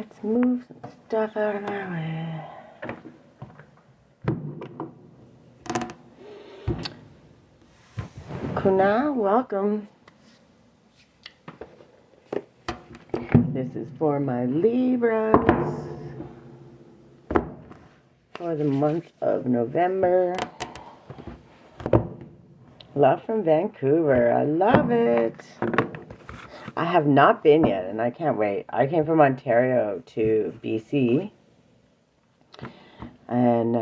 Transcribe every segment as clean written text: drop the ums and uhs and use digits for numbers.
Let's move some stuff out of my way. Kuna, welcome. This is for my Libras for the month of November. Love from Vancouver. I love it. I have not been yet, and I can't wait. I came from Ontario to BC, and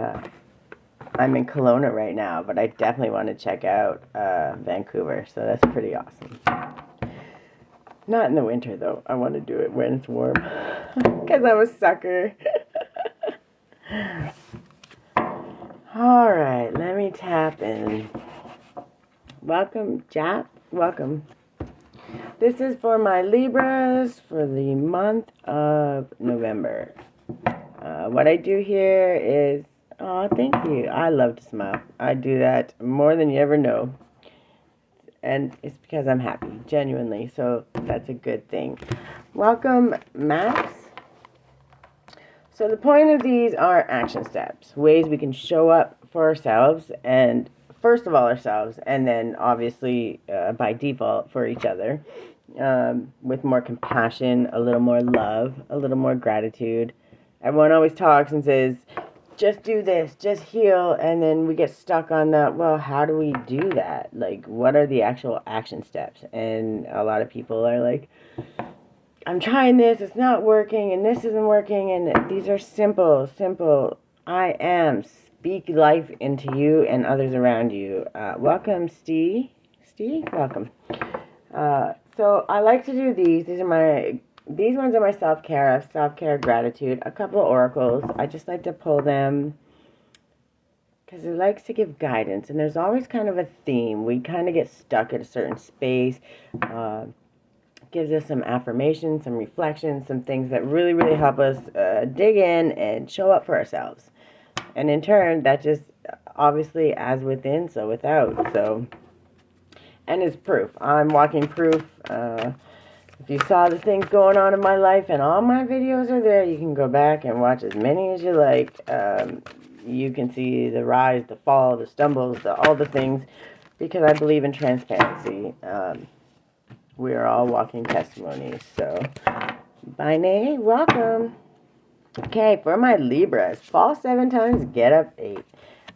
I'm in Kelowna right now, but I definitely want to check out Vancouver, so that's pretty awesome. Not in the winter, though. I want to do it when it's warm, because I'm a sucker. All right, let me tap in. Welcome, Jap. Welcome. This is for my Libras for the month of November. What I do here is, oh, thank you. I love to smile. I do that more than you ever know. And it's because I'm happy, genuinely. So that's a good thing. Welcome, Max. So the point of these are action steps, ways we can show up for ourselves, and first of all ourselves, and then obviously by default for each other, with more compassion, a little more love, a little more gratitude. Everyone always talks and says, just do this, just heal, and then we get stuck on that, well, how do we do that? Like, what are the actual action steps? And a lot of people are like, I'm trying this, it's not working, and this isn't working, and these are simple, I am. Speak life into you and others around you. Welcome, Steve. Steve, welcome. So I like to do these. These ones are my self-care, gratitude, a couple of oracles. I just like to pull them because it likes to give guidance, and there's always kind of a theme. We kind of get stuck at a certain space. Gives us some affirmation, some reflection, some things that really, really help us dig in and show up for ourselves. And in turn, that just obviously as within, so without. So, and it's proof. I'm walking proof. If you saw the things going on in my life, and all my videos are there, you can go back and watch as many as you like. You can see the rise, the fall, the stumbles, all the things, because I believe in transparency. We are all walking testimonies. So, Bine, welcome. Okay, for my Libras, fall 7 times, get up 8.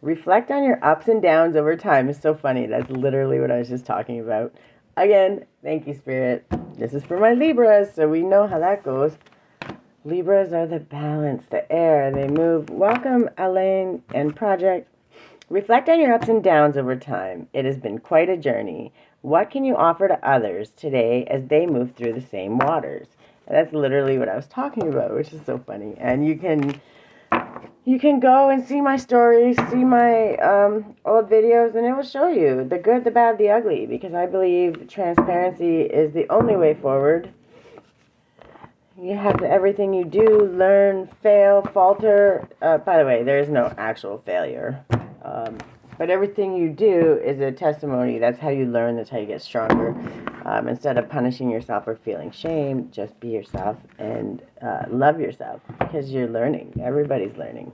Reflect on your ups and downs over time. It's so funny. That's literally what I was just talking about. Again, thank you, Spirit. This is for my Libras, so we know how that goes. Libras are the balance, the air. They move. Welcome, Elaine and Project. Reflect on your ups and downs over time. It has been quite a journey. What can you offer to others today as they move through the same waters? And that's literally what I was talking about, which is so funny. And you can go and see my stories, see my old videos, and it will show you the good, the bad, the ugly, because I believe transparency is the only way forward. You have to, everything you do, learn, fail, falter. By the way, there is no actual failure. But everything you do is a testimony. That's how you learn. That's how you get stronger. Instead of punishing yourself or feeling shame, just be yourself and love yourself, because you're learning. Everybody's learning.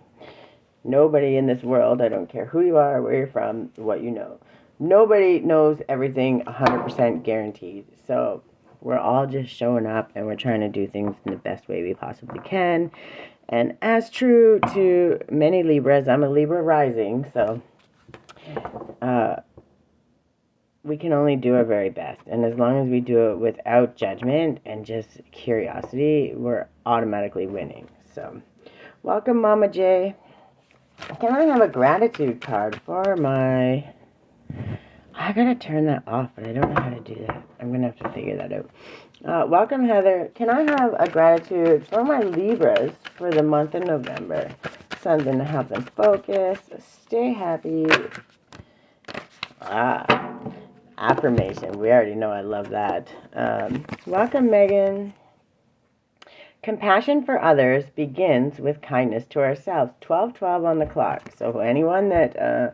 Nobody in this world, I don't care who you are, where you're from, what you know. Nobody knows everything 100% guaranteed. So we're all just showing up, and we're trying to do things in the best way we possibly can. And as true to many Libras, I'm a Libra rising, so we can only do our very best. And as long as we do it without judgment and just curiosity, we're automatically winning. So, welcome, Mama J. Can I have a gratitude card for my... I gotta turn that off, but I don't know how to do that. I'm gonna have to figure that out. Welcome, Heather. Can I have a gratitude for my Libras for the month of November? Sun's in health and focus. Stay happy. Affirmation. We already know I love that. Welcome, Megan. Compassion for others begins with kindness to ourselves. 12:12 on the clock. So anyone that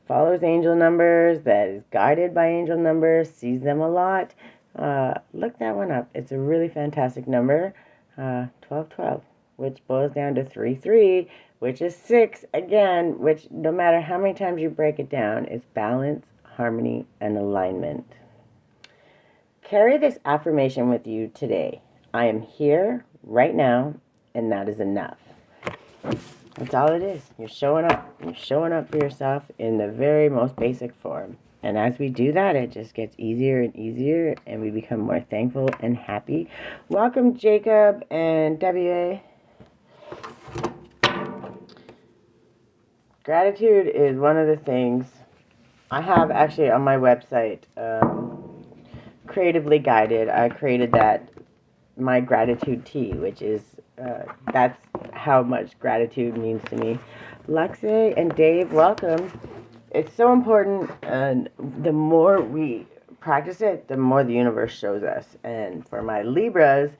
follows angel numbers, that is guided by angel numbers, sees them a lot, look that one up. It's a really fantastic number. 12, which boils down to 3, which is 6 again, which no matter how many times you break it down, is balance, harmony, and alignment. Carry this affirmation with you today. I am here right now, and that is enough. That's all it is. You're showing up. You're showing up for yourself in the very most basic form. And as we do that, it just gets easier and easier, and we become more thankful and happy. Welcome, Jacob and WA. Gratitude is one of the things I have actually on my website, Creatively Guided. I created that, my gratitude tea, which is, that's how much gratitude means to me. Lexi and Dave, welcome. It's so important, and the more we practice it, the more the universe shows us. And for my Libras,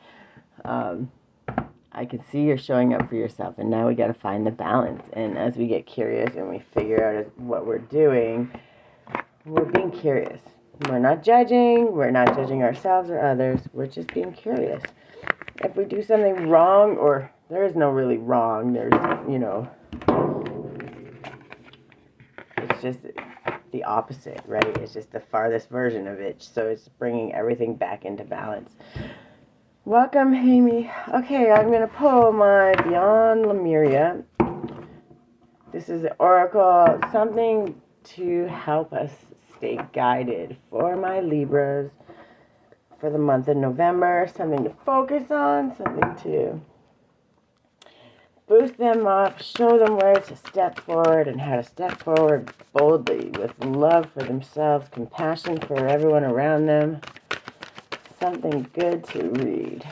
I can see you're showing up for yourself, and now we got to find the balance. And as we get curious and we figure out what we're doing, we're being curious. We're not judging. We're not judging ourselves or others. We're just being curious. If we do something wrong, or there is no really wrong, there's, it's just the opposite, right? It's just the farthest version of it. So it's bringing everything back into balance. Welcome, Amy. Okay, I'm going to pull my Beyond Lemuria. This is the Oracle, something to help us stay guided for my Libras for the month of November. Something to focus on, something to boost them up, show them where to step forward and how to step forward boldly with love for themselves, compassion for everyone around them. Something good to read.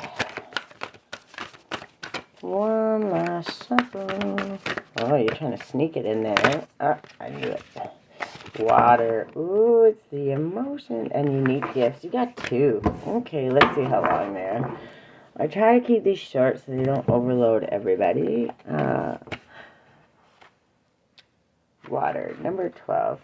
One last shuffle. Oh, you're trying to sneak it in there. Oh, I knew it. Water. Ooh, it's the emotion and unique gifts. You got 2. Okay, let's see how long there. I try to keep these short so they don't overload everybody. Water, number 12.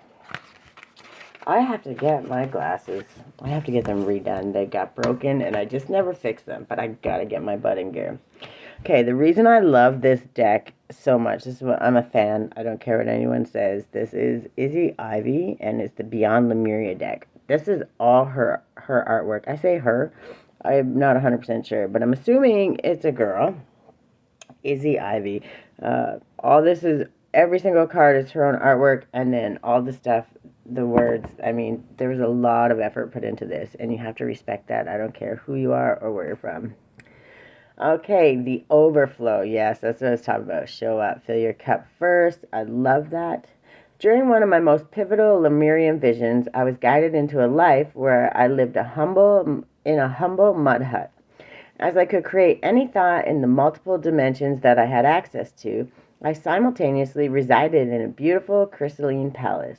I have to get my glasses. I have to get them redone. They got broken and I just never fix them, but I gotta get my butt in gear. Okay, the reason I love this deck so much, this is what I'm a fan. I don't care what anyone says. This is Izzy Ivy, and it's the Beyond Lemuria deck. This is all her artwork. I say her. I'm not 100% sure, but I'm assuming it's a girl. Izzy Ivy. All this is, every single card is her own artwork, and then all the stuff, the words, I mean, there was a lot of effort put into this, and you have to respect that. I don't care who you are or where you're from. Okay, the overflow. Yes, that's what I was talking about. Show up. Fill your cup first. I love that. During one of my most pivotal Lemurian visions, I was guided into a life where I lived in a humble mud hut. As I could create any thought in the multiple dimensions that I had access to, I simultaneously resided in a beautiful crystalline palace.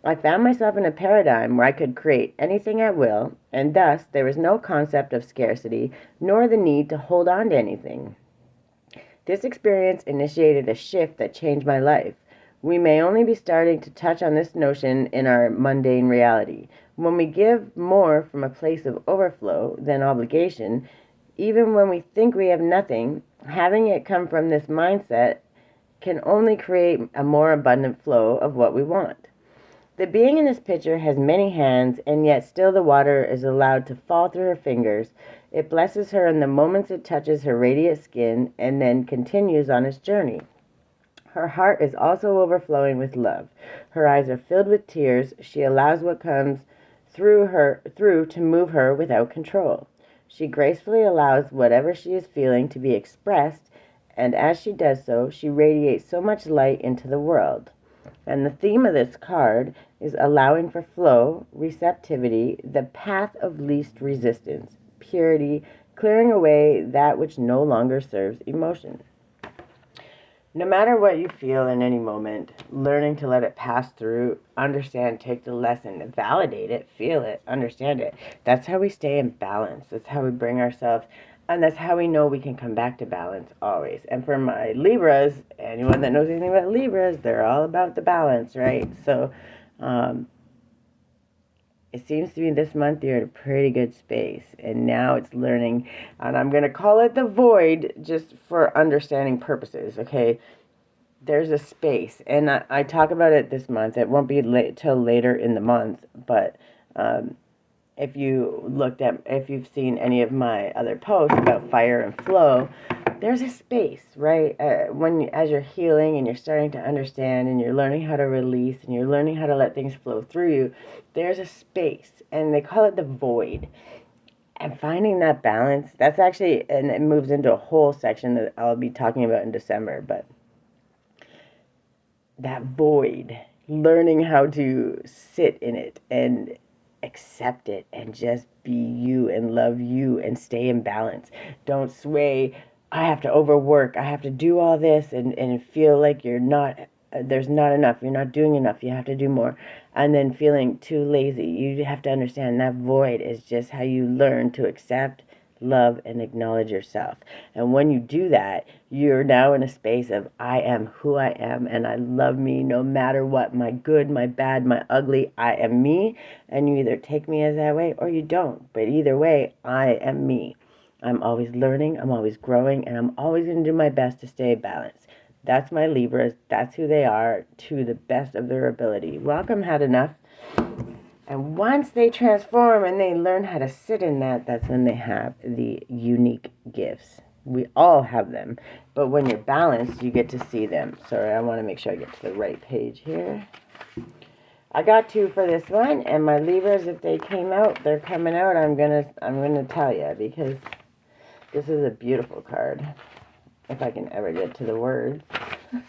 I found myself in a paradigm where I could create anything at will, and thus there was no concept of scarcity, nor the need to hold on to anything. This experience initiated a shift that changed my life. We may only be starting to touch on this notion in our mundane reality. When we give more from a place of overflow than obligation, even when we think we have nothing, having it come from this mindset can only create a more abundant flow of what we want. The being in this picture has many hands, and yet still the water is allowed to fall through her fingers. It blesses her in the moments it touches her radiant skin, and then continues on its journey. Her heart is also overflowing with love. Her eyes are filled with tears. She allows what comes through to move her without control. She gracefully allows whatever she is feeling to be expressed, and as she does so, she radiates so much light into the world. And the theme of this card is allowing for flow, receptivity, the path of least resistance, purity, clearing away that which no longer serves emotion. No matter what you feel in any moment, learning to let it pass through, understand, take the lesson, validate it, feel it, understand it. That's how we stay in balance. That's how we bring ourselves, and that's how we know we can come back to balance always. And for my Libras, anyone that knows anything about Libras, they're all about the balance, right? So it seems to me this month you're in a pretty good space. And now it's learning, and I'm going to call it the void just for understanding purposes, okay? There's a space, and I talk about it this month. It won't be till later in the month, but if you've seen any of my other posts about fire and flow, there's a space, right? As you're healing and you're starting to understand and you're learning how to release and you're learning how to let things flow through you, there's a space, and they call it the void. And finding that balance, that's actually, and it moves into a whole section that I'll be talking about in December, but that void, learning how to sit in it and accept it and just be you and love you and stay in balance. Don't sway, I have to overwork, I have to do all this and feel like there's not enough, you're not doing enough, you have to do more. And then feeling too lazy. You have to understand that void is just how you learn to accept, love, and acknowledge yourself. And when you do that, you're now in a space of I am who I am and I love me no matter what, my good, my bad, my ugly. I am me, and you either take me as that way or you don't. But either way, I am me. I'm always learning, I'm always growing, and I'm always going to do my best to stay balanced. That's my Libras. That's who they are to the best of their ability. Welcome, Had Enough. And once they transform and they learn how to sit in that, that's when they have the unique gifts. We all have them. But when you're balanced, you get to see them. Sorry, I want to make sure I get to the right page here. I got 2 for this one, and my Libras, if they came out, they're coming out. I'm gonna tell you, because this is a beautiful card. If I can ever get to the words.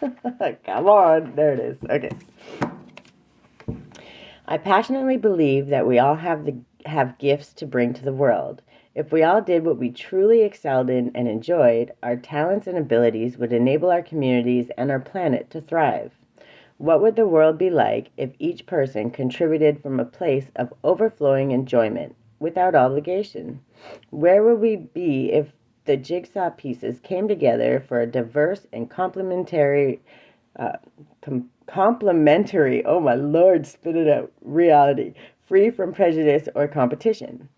Come on, there it is. Okay. I passionately believe that we all have gifts to bring to the world. If we all did what we truly excelled in and enjoyed, our talents and abilities would enable our communities and our planet to thrive. What would the world be like if each person contributed from a place of overflowing enjoyment, without obligation? Where would we be if the jigsaw pieces came together for a diverse and complementary, oh my Lord, spit it out, reality, free from prejudice or competition?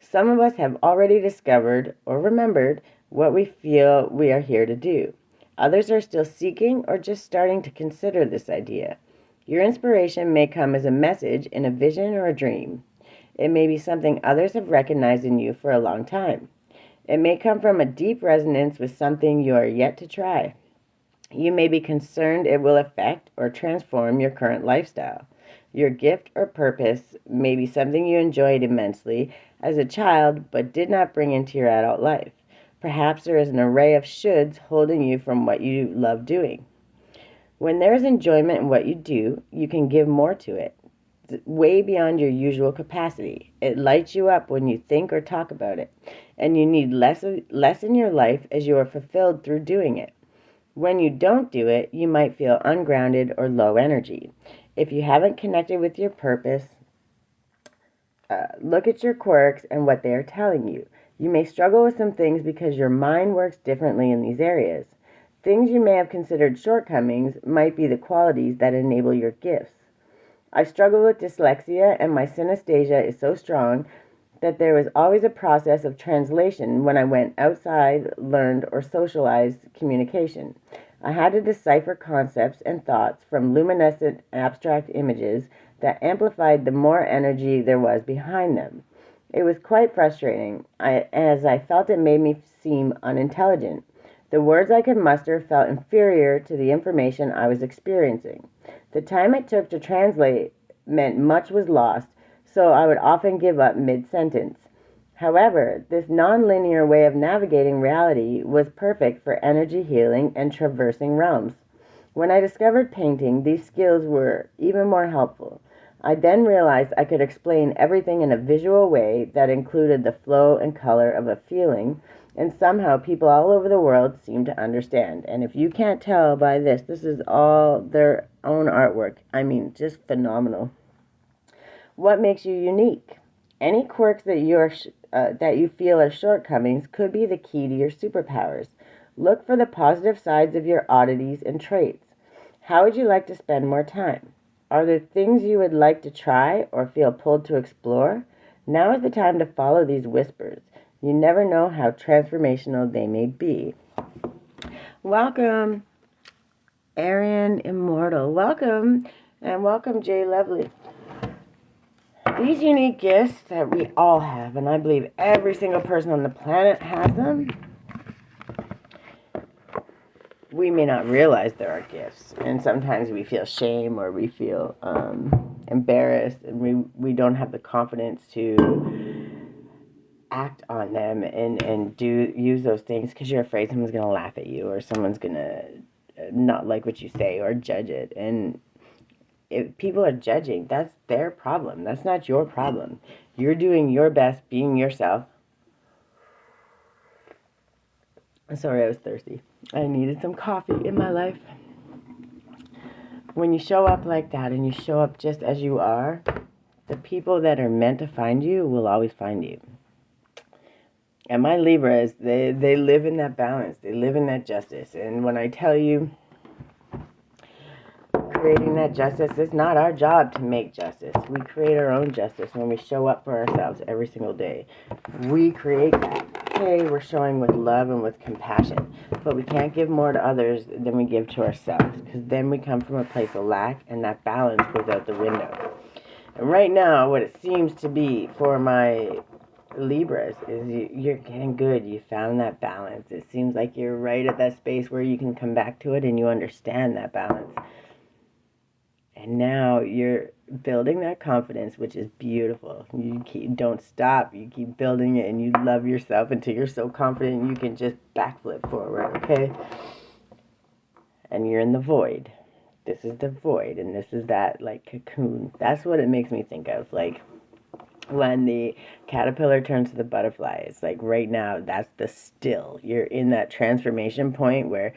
Some of us have already discovered or remembered what we feel we are here to do. Others are still seeking or just starting to consider this idea. Your inspiration may come as a message in a vision or a dream. It may be something others have recognized in you for a long time. It may come from a deep resonance with something you are yet to try. You may be concerned it will affect or transform your current lifestyle. Your gift or purpose may be something you enjoyed immensely as a child but did not bring into your adult life. Perhaps there is an array of shoulds holding you from what you love doing. When there is enjoyment in what you do, you can give more to it, way beyond your usual capacity. It lights you up when you think or talk about it, and you need less in your life as you are fulfilled through doing it. When you don't do it, you might feel ungrounded or low energy. If you haven't connected with your purpose, look at your quirks and what they are telling you. You may struggle with some things because your mind works differently in these areas. Things you may have considered shortcomings might be the qualities that enable your gifts. I struggle with dyslexia, and my synesthesia is so strong that there was always a process of translation when I went outside, learned, or socialized communication. I had to decipher concepts and thoughts from luminescent abstract images that amplified the more energy there was behind them. It was quite frustrating, as I felt it made me seem unintelligent. The words I could muster felt inferior to the information I was experiencing. The time it took to translate meant much was lost, so I would often give up mid-sentence. However, this non-linear way of navigating reality was perfect for energy healing and traversing realms. When I discovered painting, these skills were even more helpful. I then realized I could explain everything in a visual way that included the flow and color of a feeling, and somehow people all over the world seem to understand. And if you can't tell by this is all their own artwork. I mean, just phenomenal. What makes you unique? Any quirks that you feel are shortcomings could be the key to your superpowers. Look for the positive sides of your oddities and traits. How would you like to spend more time? Are there things you would like to try or feel pulled to explore? Now is the time to follow these whispers. You never know how transformational they may be. Welcome, Arian Immortal. Welcome, and welcome, Jay Lovely. These unique gifts that we all have, and I believe every single person on the planet has them, we may not realize there are gifts. And sometimes we feel shame or we feel embarrassed, and we don't have the confidence to act on them and use those things because you're afraid someone's going to laugh at you or someone's going to not like what you say or judge it. And if people are judging, that's their problem. That's not your problem. You're doing your best being yourself. Sorry, I was thirsty. I needed some coffee in my life. When you show up like that and you show up just as you are, the people that are meant to find you will always find you. And my Libras, they live in that balance. They live in that justice. And when I tell you, creating that justice, it's not our job to make justice. We create our own justice when we show up for ourselves every single day. We create that. Okay, we're showing with love and with compassion. But we can't give more to others than we give to ourselves. Because then we come from a place of lack, and that balance goes out the window. And right now, what it seems to be for my Libras is you're getting good. You found that balance. It seems like you're right at that space where you can come back to it and you understand that balance. And now you're building that confidence, which is beautiful. You don't stop. You keep building it and you love yourself until you're so confident you can just backflip forward, okay? And you're in the void. This is the void, and this is that, like, cocoon. That's what it makes me think of, like, when the caterpillar turns to the butterfly. It's like right now, that's the still. You're in that transformation point where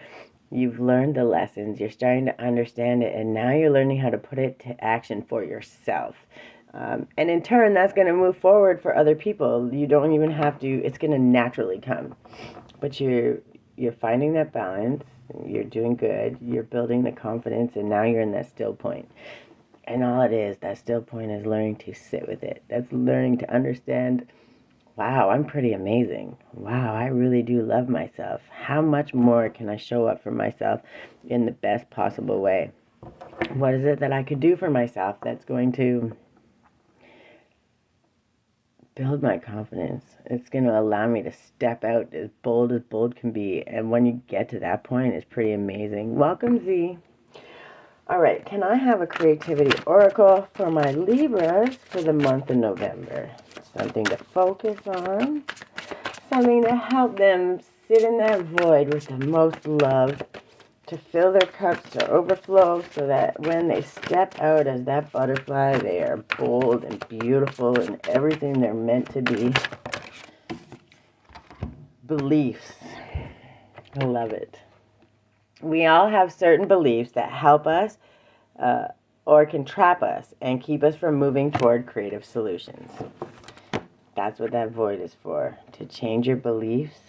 you've learned the lessons, you're starting to understand it, and now you're learning how to put it to action for yourself. And in turn, that's going to move forward for other people. You don't even have to, it's going to naturally come. But you're finding that balance, you're doing good, you're building the confidence, and now you're in that still point. And all it is, that still point is learning to sit with it. That's learning to understand, wow, I'm pretty amazing. Wow, I really do love myself. How much more can I show up for myself in the best possible way? What is it that I could do for myself that's going to build my confidence? It's going to allow me to step out as bold can be. And when you get to that point, it's pretty amazing. Welcome, Z. All right, can I have a creativity oracle for my Libras for the month of November? Something to focus on, something to help them sit in that void with the most love, to fill their cups to overflow so that when they step out as that butterfly, they are bold and beautiful and everything they're meant to be. Beliefs. I love it. We all have certain beliefs that help us or can trap us and keep us from moving toward creative solutions. That's what that void is for, to change your beliefs,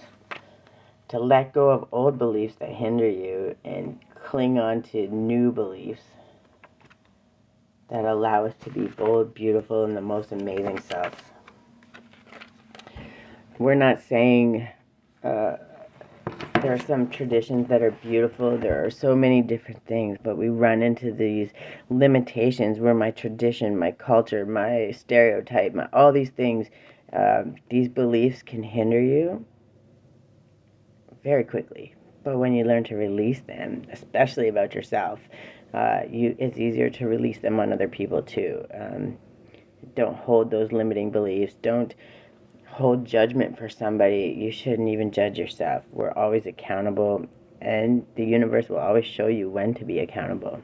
to let go of old beliefs that hinder you and cling on to new beliefs that allow us to be bold, beautiful, and the most amazing selves. We're not saying there are some traditions that are beautiful. There are so many different things, but we run into these limitations where my tradition, my culture, my stereotype, all these things, these beliefs can hinder you very quickly. But when you learn to release them, especially about yourself, it's easier to release them on other people too. Don't hold those limiting beliefs. Don't hold judgment for somebody. You shouldn't even judge yourself. We're always accountable, and the universe will always show you when to be accountable.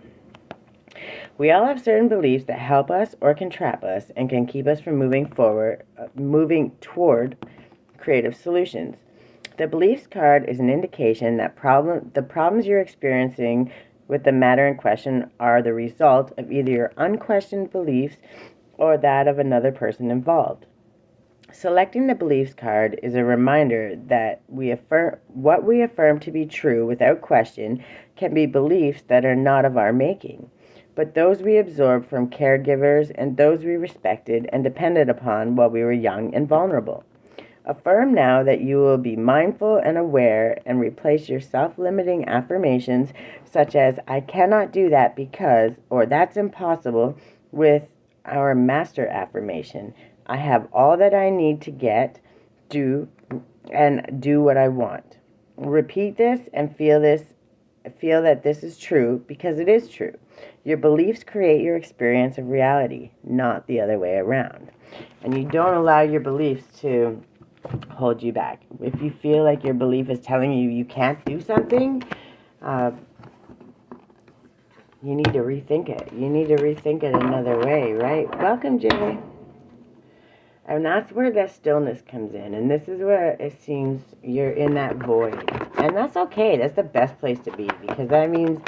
We all have certain beliefs that help us or can trap us and can keep us from moving toward creative solutions. The beliefs card is an indication that the problems you're experiencing with the matter in question are the result of either your unquestioned beliefs or that of another person involved. Selecting the beliefs card is a reminder that what we affirm to be true without question can be beliefs that are not of our making. but those we absorbed from caregivers and those we respected and depended upon while we were young and vulnerable. Affirm now that you will be mindful and aware and replace your self-limiting affirmations such as I cannot do that because or that's impossible with our master affirmation. I have all that I need to get, do what I want. Repeat this and feel that this is true because it is true. Your beliefs create your experience of reality, not the other way around. And you don't allow your beliefs to hold you back. If you feel like your belief is telling you you can't do something, you need to rethink it. You need to rethink it another way, right? Welcome, Jay. And that's where the stillness comes in. And this is where it seems you're in that void. And that's okay. That's the best place to be because that means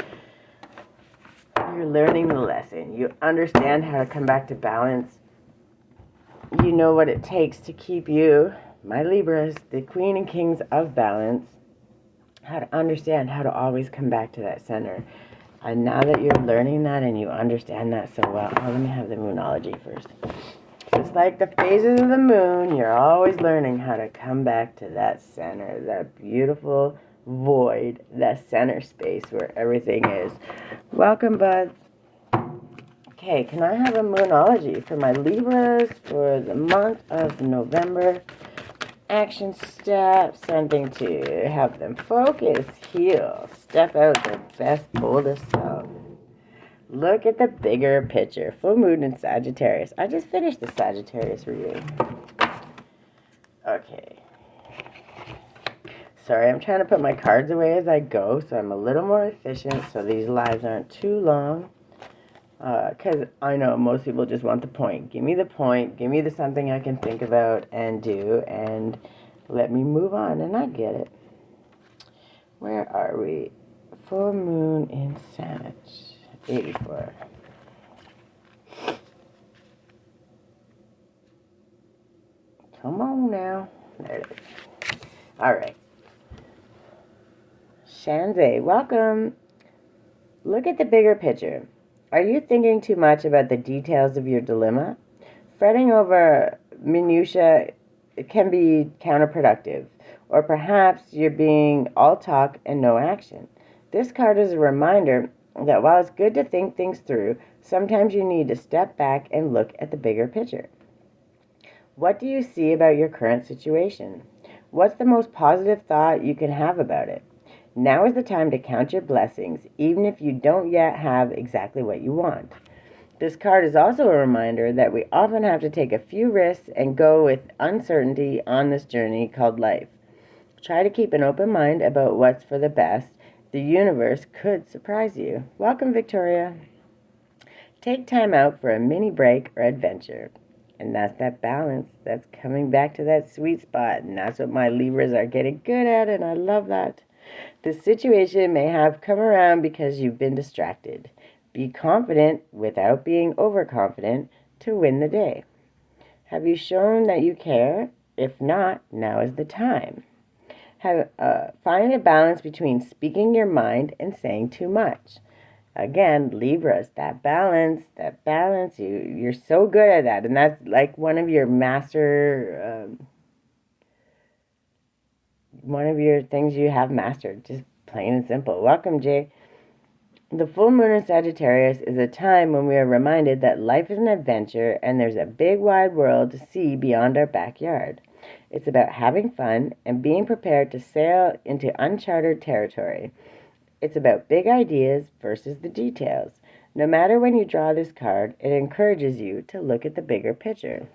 you're learning the lesson. You understand how to come back to balance. You know what it takes to keep you, my Libras, the Queen and Kings of balance, how to understand how to always come back to that center. And now that you're learning that and you understand that so well, let me have the Moonology first. Just like the phases of the moon, you're always learning how to come back to that center, that beautiful void, that center space where everything is. Welcome, buds. Okay, can I have a Moonology for my Libras for the month of November? Action steps, something to help them focus, heal, step out their best, boldest self. Look at the bigger picture. Full moon in Sagittarius. I just finished the Sagittarius reading. Okay. Sorry, I'm trying to put my cards away as I go, so I'm a little more efficient, so these lives aren't too long. Because I know most people just want the point. Give me the point. Give me the something I can think about and do, and let me move on, and I get it. Where are we? Full moon in Sag. 84. Come on now. There it is. All right. Shanzay, welcome. Look at the bigger picture. Are you thinking too much about the details of your dilemma? Fretting over minutiae can be counterproductive, or perhaps you're being all talk and no action. This card is a reminder that while it's good to think things through, sometimes you need to step back and look at the bigger picture. What do you see about your current situation? What's the most positive thought you can have about it? Now is the time to count your blessings, even if you don't yet have exactly what you want. This card is also a reminder that we often have to take a few risks and go with uncertainty on this journey called life. Try to keep an open mind about what's for the best. The universe could surprise you. Welcome, Victoria. Take time out for a mini break or adventure. And that's that balance. That's coming back to that sweet spot. And that's what my Libras are getting good at, and I love that. The situation may have come around because you've been distracted. Be confident without being overconfident to win the day. Have you shown that you care? If not, now is the time. Find a balance between speaking your mind and saying too much. Again, Libras, that balance, you're so good at that. And that's like one of your one of your things you have mastered, just plain and simple. Welcome, Jay. The full moon in Sagittarius is a time when we are reminded that life is an adventure and there's a big wide world to see beyond our backyard. It's about having fun and being prepared to sail into uncharted territory. It's about big ideas versus the details. No matter when you draw this card, it encourages you to look at the bigger picture.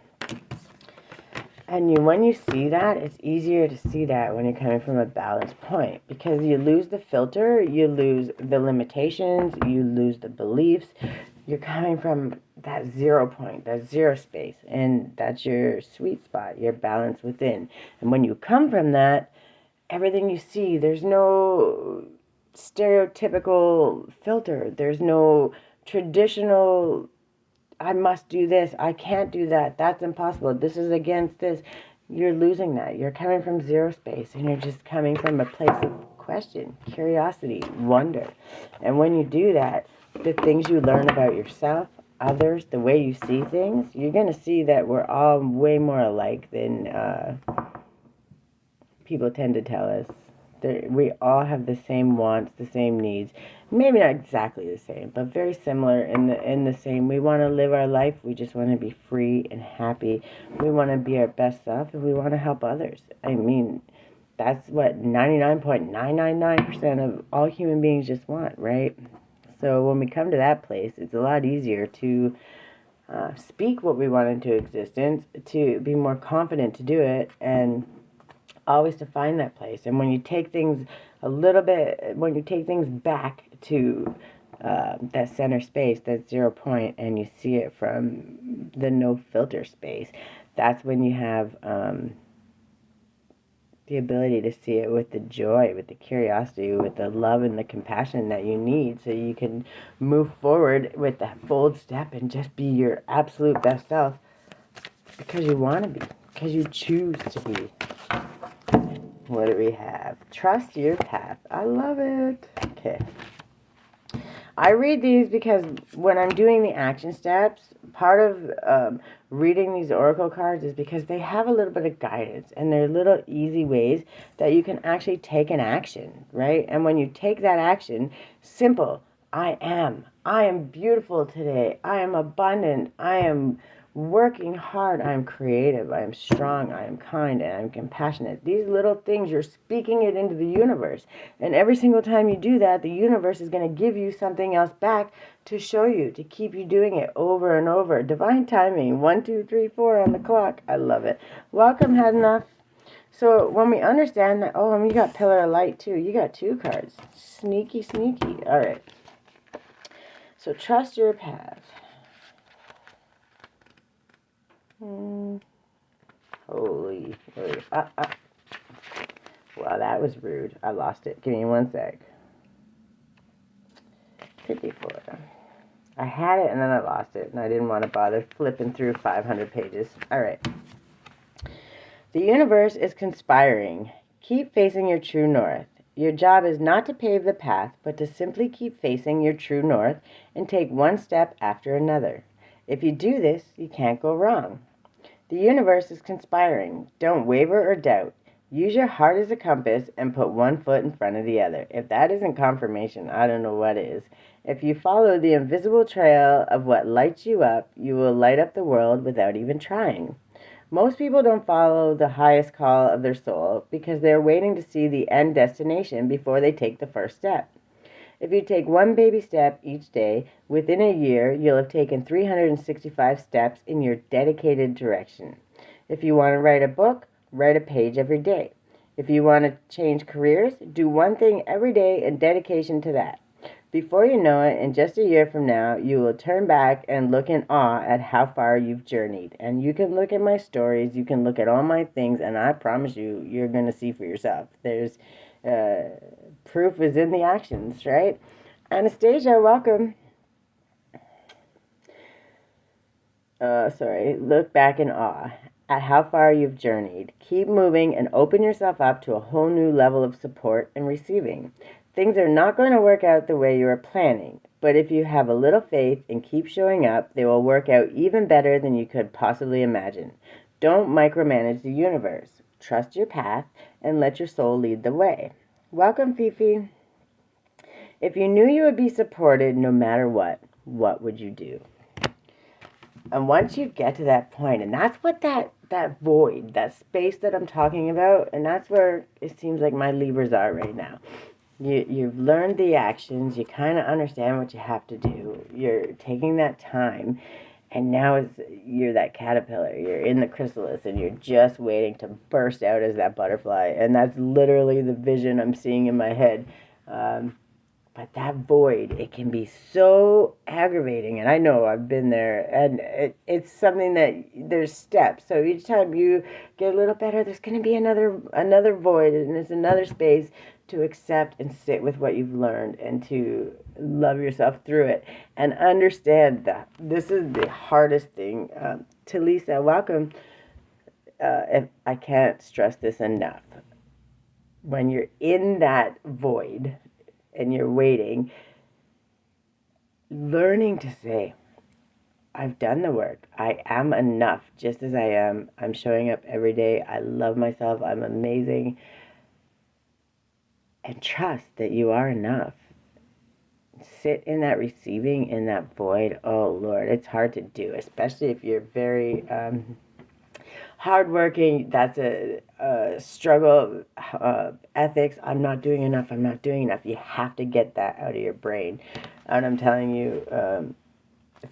And when you see that, it's easier to see that when you're coming from a balanced point, because you lose the filter, you lose the limitations, you lose the beliefs. You're coming from that 0 point, that zero space, and that's your sweet spot, your balance within. And when you come from that, everything you see, there's no stereotypical filter. There's no traditional, I must do this, I can't do that, that's impossible, this is against this. You're losing that. You're coming from zero space, and you're just coming from a place of question, curiosity, wonder. And when you do that, the things you learn about yourself, others, the way you see things, you're going to see that we're all way more alike than people tend to tell us. We all have the same wants, the same needs. Maybe not exactly the same, but very similar in the same. We want to live our life. We just want to be free and happy. We want to be our best self, and we want to help others. I mean, that's what 99.999% of all human beings just want, right? So when we come to that place, it's a lot easier to speak what we want into existence, to be more confident to do it, and always to find that place. And when you take things when you take things back to that center space, that 0 point, and you see it from the no filter space, that's when you have the ability to see it with the joy, with the curiosity, with the love and the compassion that you need, so you can move forward with that bold step and just be your absolute best self, because you want to be, because you choose to be. What do we have? Trust your path. I love it. Okay. I read these because when I'm doing the action steps, part of reading these oracle cards is because they have a little bit of guidance, and they're little easy ways that you can actually take an action, right? And when you take that action, simple, I am beautiful today, I am abundant, I am working hard, I am creative, I am strong, I am kind, and I am compassionate. These little things, you're speaking it into the universe. And every single time you do that, the universe is going to give you something else back to show you, to keep you doing it over and over. Divine timing, 1, 2, 3, 4 on the clock. I love it. Welcome, Had Enough. So when we understand that, oh, and you got Pillar of Light too. You got 2 cards. Sneaky, sneaky. All right. So trust your path. Holy. Wow, that was rude. I lost it. Give me 1 sec. 54. I had it and then I lost it, and I didn't want to bother flipping through 500 pages. All right. The universe is conspiring. Keep facing your true north. Your job is not to pave the path, but to simply keep facing your true north and take one step after another. If you do this, you can't go wrong. The universe is conspiring. Don't waver or doubt. Use your heart as a compass and put one foot in front of the other. If that isn't confirmation, I don't know what is. If you follow the invisible trail of what lights you up, you will light up the world without even trying. Most people don't follow the highest call of their soul because they're waiting to see the end destination before they take the first step. If you take one baby step each day, within a year, you'll have taken 365 steps in your dedicated direction. If you want to write a book, write a page every day. If you want to change careers, do one thing every day in dedication to that. Before you know it, in just a year from now, you will turn back and look in awe at how far you've journeyed. And you can look at my stories, you can look at all my things, and I promise you, you're going to see for yourself. There's proof is in the actions, right? Anastasia, welcome. Look back in awe at how far you've journeyed. Keep moving and open yourself up to a whole new level of support and receiving. Things are not going to work out the way you are planning, but if you have a little faith and keep showing up, they will work out even better than you could possibly imagine. Don't micromanage the universe. Trust your path and let your soul lead the way. Welcome, Fifi. If you knew you would be supported no matter what would you do? And once you get to that point, and that's what that void, that space that I'm talking about, and that's where it seems like my Libras are right now. You've learned the actions, you kind of understand what you have to do, you're taking that time, and now you're that caterpillar, you're in the chrysalis, and you're just waiting to burst out as that butterfly, and that's literally the vision I'm seeing in my head. But that void, it can be so aggravating, and I know I've been there, and it's something that there's steps. So each time you get a little better, there's going to be another void, and it's another space to accept and sit with what you've learned and to love yourself through it and understand that this is the hardest thing. To Lisa, welcome. If I can't stress this enough. When you're in that void and you're waiting, learning to say, I've done the work. I am enough just as I am. I'm showing up every day. I love myself. I'm amazing. And trust that you are enough. Sit in that receiving, in that void. Oh, Lord, it's hard to do, especially if you're very hardworking. That's a struggle. Ethics. I'm not doing enough. I'm not doing enough. You have to get that out of your brain. And I'm telling you,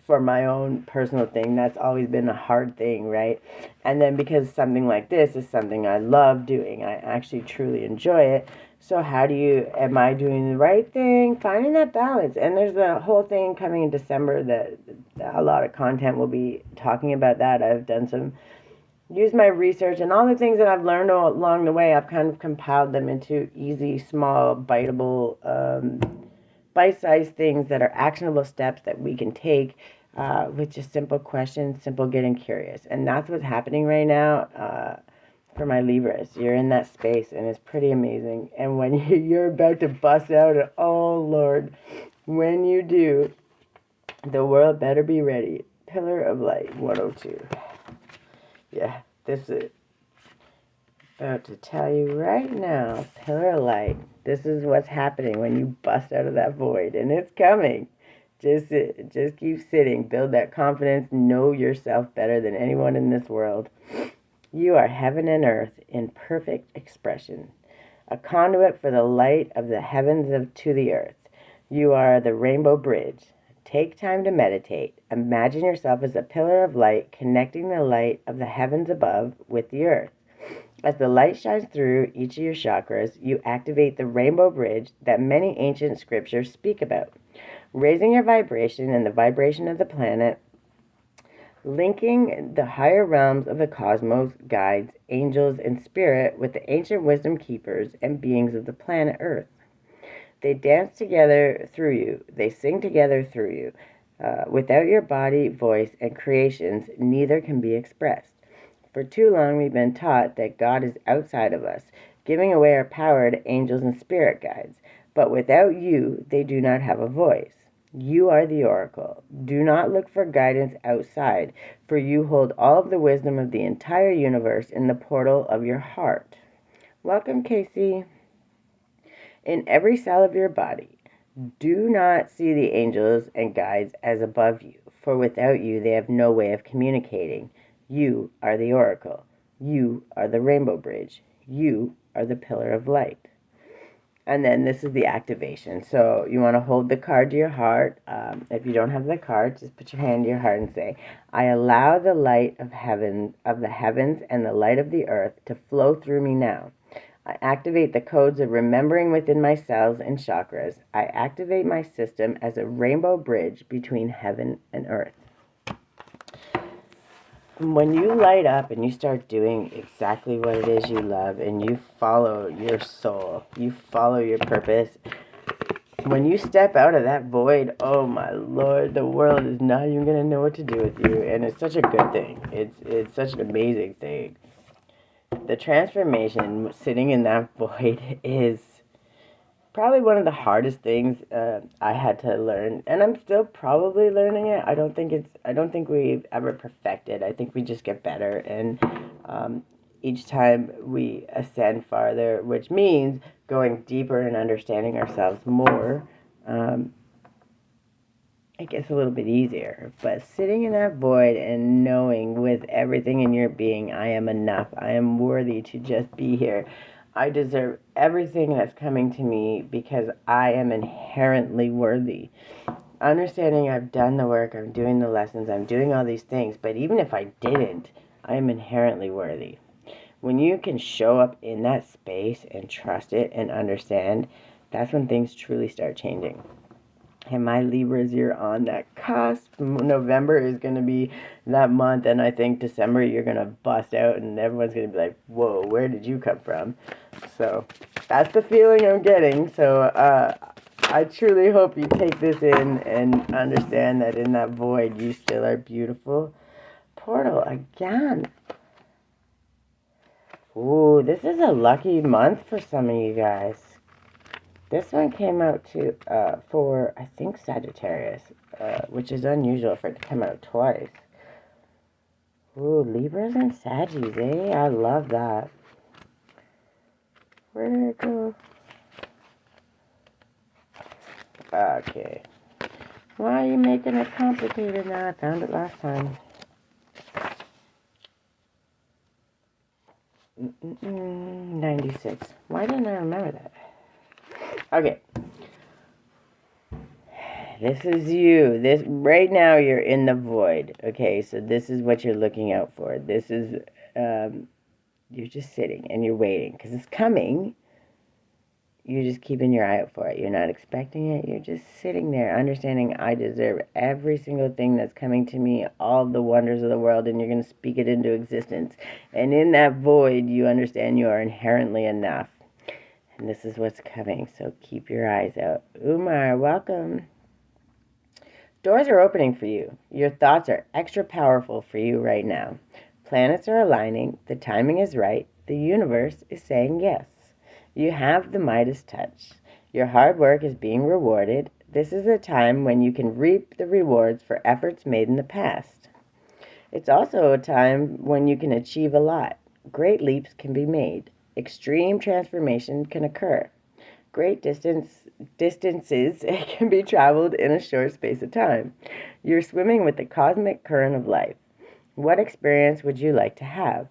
for my own personal thing, that's always been a hard thing, right? And then because something like this is something I love doing, I actually truly enjoy it. So am I doing the right thing? Finding that balance. And there's a whole thing coming in December that a lot of content will be talking about that. I've done use my research and all the things that I've learned along the way. I've kind of compiled them into easy, small, biteable, bite-sized things that are actionable steps that we can take with just simple questions, simple getting curious. And that's what's happening right now for my Libras. You're in that space, and it's pretty amazing. And when you're about to bust out, oh, Lord, when you do, the world better be ready. Pillar of Light, 102. Yeah, this is about to tell you right now, Pillar of Light. This is what's happening when you bust out of that void, and it's coming. Just keep sitting. Build that confidence. Know yourself better than anyone in this world. You are heaven and earth in perfect expression, a conduit for the light of the heavens to the earth. You are the rainbow bridge. Take time to meditate. Imagine yourself as a pillar of light connecting the light of the heavens above with the earth. As the light shines through each of your chakras, you activate the rainbow bridge that many ancient scriptures speak about, raising your vibration and the vibration of the planet, linking the higher realms of the cosmos, guides, angels, and spirit with the ancient wisdom keepers and beings of the planet Earth. They dance together through you. They sing together through you. Without your body, voice, and creations, neither can be expressed. For too long, we've been taught that God is outside of us, giving away our power to angels and spirit guides. But without you, they do not have a voice. You are the oracle. Do not look for guidance outside, for you hold all of the wisdom of the entire universe in the portal of your heart. Welcome, Casey. In every cell of your body, do not see the angels and guides as above you, for without you they have no way of communicating. You are the oracle. You are the rainbow bridge. You are the pillar of light. And then this is the activation. So you want to hold the card to your heart. If you don't have the card, just put your hand to your heart and say, I allow the light of the heavens and the light of the earth to flow through me now. I activate the codes of remembering within my cells and chakras. I activate my system as a rainbow bridge between heaven and earth. When you light up and you start doing exactly what it is you love and you follow your soul, you follow your purpose, when you step out of that void, oh my Lord, the world is not even going to know what to do with you. And it's such a good thing. It's such an amazing thing. The transformation sitting in that void is probably one of the hardest things I had to learn, and I'm still probably learning it. I don't think we've ever perfected. I think we just get better, and each time we ascend farther, which means going deeper and understanding ourselves more, it gets a little bit easier. But sitting in that void and knowing with everything in your being, I am enough. I am worthy to just be here. I deserve everything that's coming to me because I am inherently worthy. Understanding I've done the work, I'm doing the lessons, I'm doing all these things, but even if I didn't, I am inherently worthy. When you can show up in that space and trust it and understand, that's when things truly start changing. And my Libras, you're on that cusp. November is going to be that month, and I think December you're going to bust out, and everyone's going to be like, whoa, where did you come from? So that's the feeling I'm getting. So I truly hope you take this in and understand that in that void, you still are beautiful. Portal again. Ooh, this is a lucky month for some of you guys. This one came out for, I think, Sagittarius. which is unusual for it to come out twice. Ooh, Libras and Saggies, eh? I love that. Where did it go? Okay. Why are you making it complicated now? I found it last time. 96. Why didn't I remember that? Okay. This is you. This right now you're in the void. Okay, so this is what you're looking out for. This is you're just sitting and you're waiting because it's coming. You're just keeping your eye out for it. You're not expecting it. You're just sitting there understanding I deserve every single thing that's coming to me, all the wonders of the world, and you're going to speak it into existence. And in that void, you understand you are inherently enough. And this is what's coming, so keep your eyes out. Umar, welcome. Doors are opening for you. Your thoughts are extra powerful for you right now. Planets are aligning. The timing is right. The universe is saying yes. You have the Midas touch. Your hard work is being rewarded. This is a time when you can reap the rewards for efforts made in the past. It's also a time when you can achieve a lot. Great leaps can be made. Extreme transformation can occur. Great distances can be traveled in a short space of time. You're swimming with the cosmic current of life. What experience would you like to have?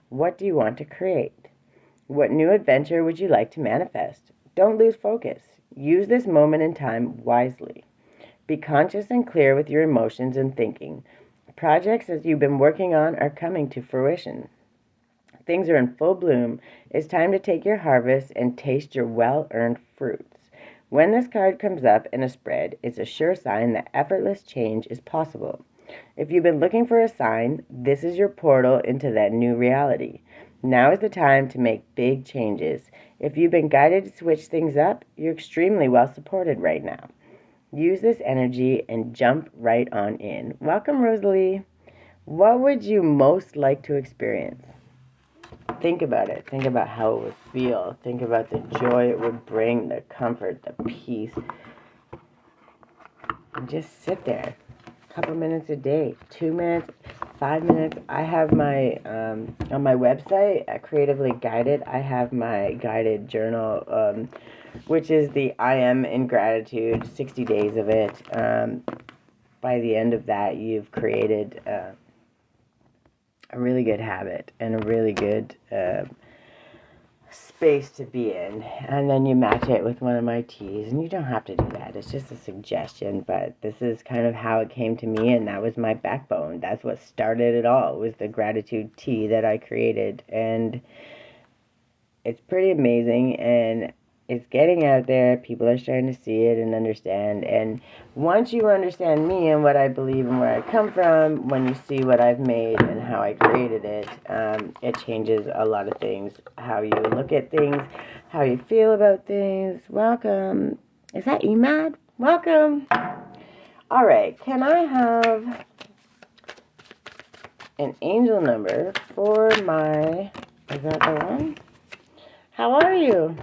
What do you want to create? What new adventure would you like to manifest? Don't lose focus. Use this moment in time wisely. Be conscious and clear with your emotions and thinking. Projects that you've been working on are coming to fruition. Things are in full bloom. It's time to take your harvest and taste your well-earned fruits. When this card comes up in a spread, it's a sure sign that effortless change is possible. If you've been looking for a sign, this is your portal into that new reality. Now is the time to make big changes. If you've been guided to switch things up, you're extremely well supported right now. Use this energy and jump right on in. Welcome, Rosalie. What would you most like to experience? Think about it. Think about how it would feel. Think about the joy it would bring, the comfort, the peace. And just sit there. A couple minutes a day. 2 minutes, 5 minutes. I have my, on my website, at Creatively Guided, I have my guided journal, which is the I Am in Gratitude, 60 days of it. By the end of that, you've created a really good habit and a really good space to be in, and then you match it with one of my teas, and you don't have to do that. It's just a suggestion, but this is kind of how it came to me, and that was my backbone. That's what started it all, was the gratitude tea that I created, and it's pretty amazing, and it's getting out there. People are starting to see it and understand. And once you understand me and what I believe and where I come from, when you see what I've made and how I created it, it changes a lot of things. How you look at things, how you feel about things. Welcome. Is that Emad? Welcome. All right. Can I have an angel number for my... Is that the one? How are you?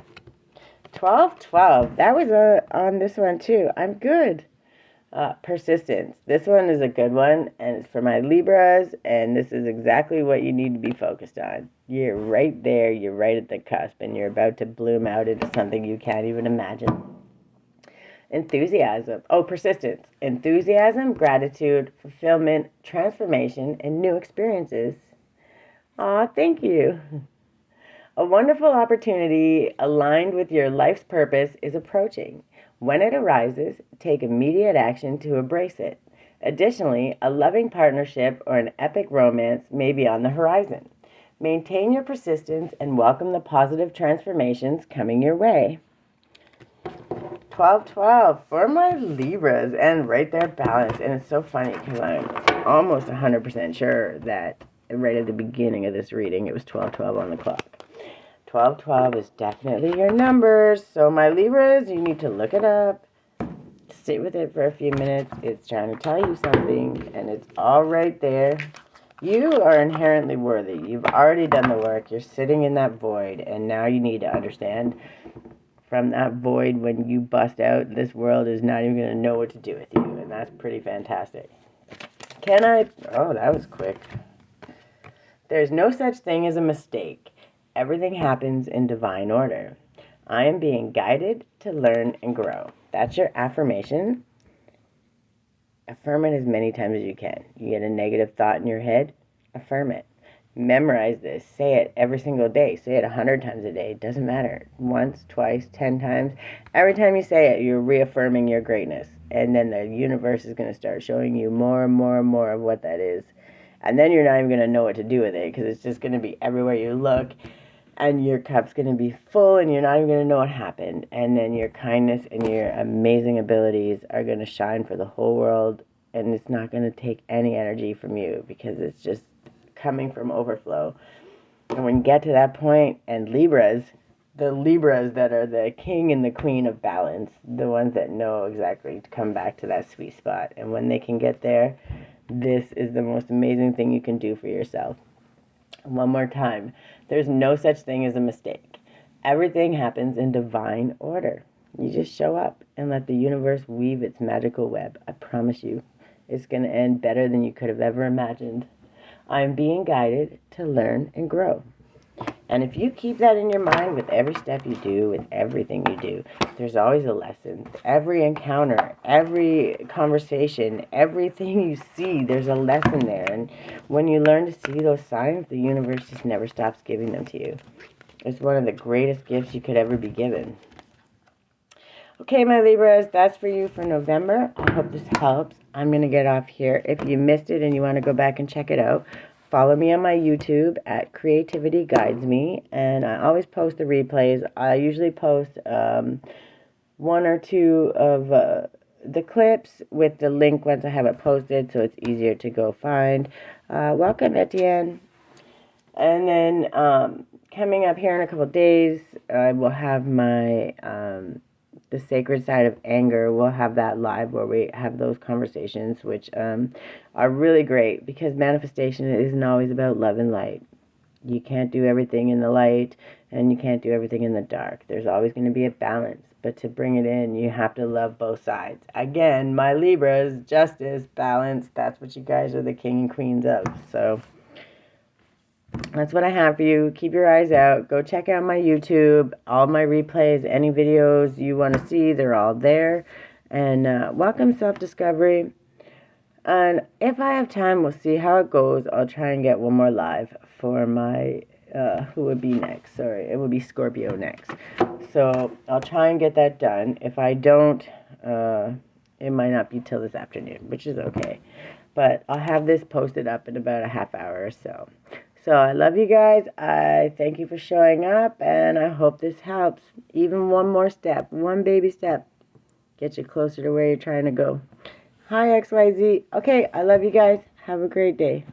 1212. That was on this one too. I'm good. Persistence. This one is a good one, and it's for my Libras, and this is exactly what you need to be focused on. You're right there. You're right at the cusp, and you're about to bloom out into something you can't even imagine. Enthusiasm. Oh, persistence. Enthusiasm, gratitude, fulfillment, transformation, and new experiences. Aw, thank you. A wonderful opportunity aligned with your life's purpose is approaching. When it arises, take immediate action to embrace it. Additionally, a loving partnership or an epic romance may be on the horizon. Maintain your persistence and welcome the positive transformations coming your way. 1212 for my Libras, and right there, balance. And it's so funny because I'm almost 100% sure that right at the beginning of this reading, it was 1212 on the clock. 1212 is definitely your numbers. So my Libras, you need to look it up. Sit with it for a few minutes. It's trying to tell you something, and it's all right there. You are inherently worthy. You've already done the work. You're sitting in that void, and now you need to understand from that void when you bust out. This world is not even going to know what to do with you, and that's pretty fantastic. Oh, that was quick. There's no such thing as a mistake. Everything happens in divine order. I am being guided to learn and grow. That's your affirmation. Affirm it as many times as you can. You get a negative thought in your head, affirm it. Memorize this. Say it every single day. Say it 100 times a day. It doesn't matter. Once, twice, 10 times. Every time you say it, you're reaffirming your greatness. And then the universe is going to start showing you more and more and more of what that is. And then you're not even going to know what to do with it, because it's just going to be everywhere you look. And your cup's going to be full, and you're not even going to know what happened. And then your kindness and your amazing abilities are going to shine for the whole world. And it's not going to take any energy from you, because it's just coming from overflow. And when you get to that point, and the Libras that are the king and the queen of balance, the ones that know exactly to come back to that sweet spot. And when they can get there, this is the most amazing thing you can do for yourself. One more time. There's no such thing as a mistake. Everything happens in divine order. You just show up and let the universe weave its magical web. I promise you, it's going to end better than you could have ever imagined. I'm being guided to learn and grow. And if you keep that in your mind with every step you do, with everything you do, there's always a lesson. Every encounter, every conversation, everything you see, there's a lesson there. And when you learn to see those signs, the universe just never stops giving them to you. It's one of the greatest gifts you could ever be given. Okay, my Libras, that's for you for November. I hope this helps. I'm going to get off here. If you missed it and you want to go back and check it out, follow me on my YouTube at Creativity Guides Me. And I always post the replays. I usually post one or two of the clips with the link once I have it posted, so it's easier to go find. Welcome, Etienne. And then coming up here in a couple days, I will have my... the sacred side of anger. We'll have that live where we have those conversations, which are really great, because manifestation isn't always about love and light. You can't do everything in the light, and you can't do everything in the dark. There's always going to be a balance, but to bring it in, you have to love both sides. Again, my Libras, justice, balance, that's what you guys are the king and queens of. So that's what I have for you. Keep your eyes out. Go check out my YouTube. All my replays, any videos you want to see, they're all there. And welcome, self-discovery. And if I have time, we'll see how it goes. I'll try and get one more live for my, who would be next? Sorry, it would be Scorpio next. So I'll try and get that done. If I don't, it might not be till this afternoon, which is okay. But I'll have this posted up in about a half hour or so. So I love you guys. I thank you for showing up, and I hope this helps. Even one more step, one baby step, get you closer to where you're trying to go. Hi, XYZ. Okay, I love you guys. Have a great day.